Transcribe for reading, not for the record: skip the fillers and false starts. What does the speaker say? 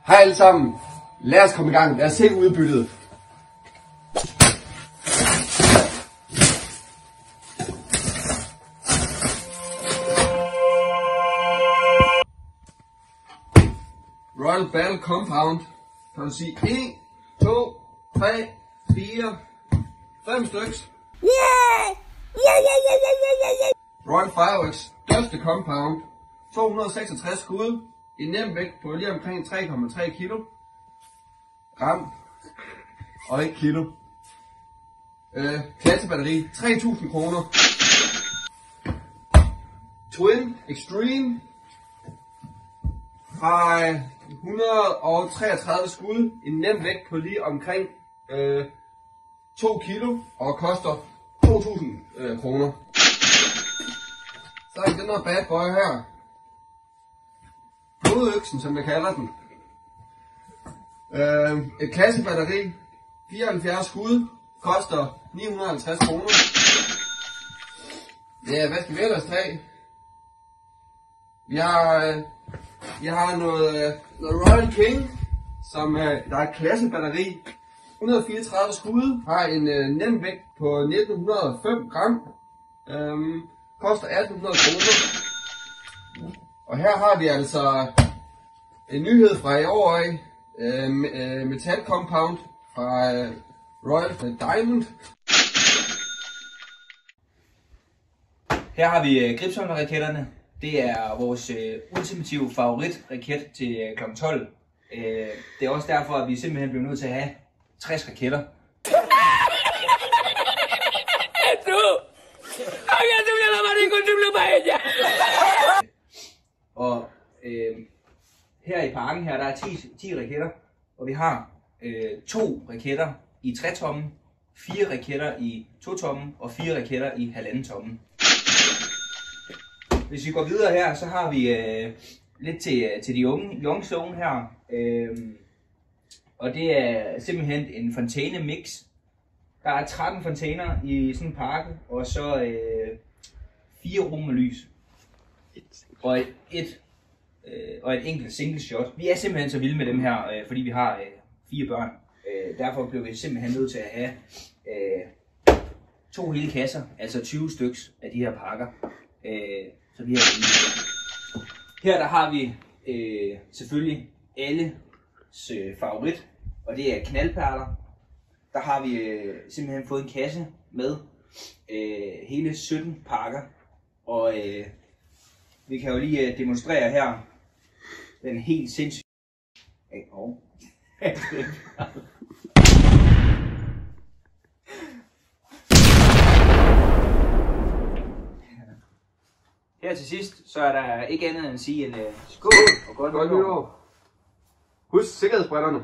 Hej alle sammen. Lad os komme i gang. Lad os se udbyttet. Royal Battle Compound. Kan du sige 1, 2, 3, 4, 5 styks. Royal Fireworks største compound. 266 skud. En nem vægt på lige omkring 3,3 kilo. Gram. Og ikke kilo. Klassebatteri 3.000 kroner. Twin Extreme. Fra 133 skud. En nem vægt på lige omkring 2 kilo. Og koster 2.000 kroner. Så er den her bad boy her. Blodøksen, som jeg kalder den. Et klassebatteri, 74 skud, koster 950 kroner. Ja, hvad skal vi ellers tage? Vi har noget Royal King, som der er et klassebatteri. 134 skud, har en nem vægt på 1905 gram. Koster 1800 kroner. Og her har vi altså en nyhed fra i år af. Metal Compound fra Royal Diamond. Her har vi Gripsholm-raketterne. Det er vores ultimative favoritraket til kl. 12. Det er også derfor, at vi simpelthen bliver nødt til at have 60 raketter. Og her i parken her, der er 10 raketter, og vi har 2 raketter i 3 tommen, 4 raketter i 2 tommen og 4 raketter i 1,5 tommen. Hvis vi går videre her, så har vi lidt til de unge young zone her, og det er simpelthen en fontæne mix. Der er 13 fontæner i sådan en pakke, og så 4 rum med lys. Og et enkelt single shot. Vi er simpelthen så vilde med dem her, fordi vi har 4 børn. Derfor blev vi simpelthen nødt til at have 2 hele kasser, altså 20 styks af de her pakker. Så vi her der har vi selvfølgelig alles favorit, og det er knaldperler. Der har vi simpelthen fået en kasse med hele 17 pakker, og vi kan jo lige demonstrere her den helt sindssyge. Her til sidst, så er der ikke andet end at sige en skål og godt nytår. Husk sikkerhedsbrillerne.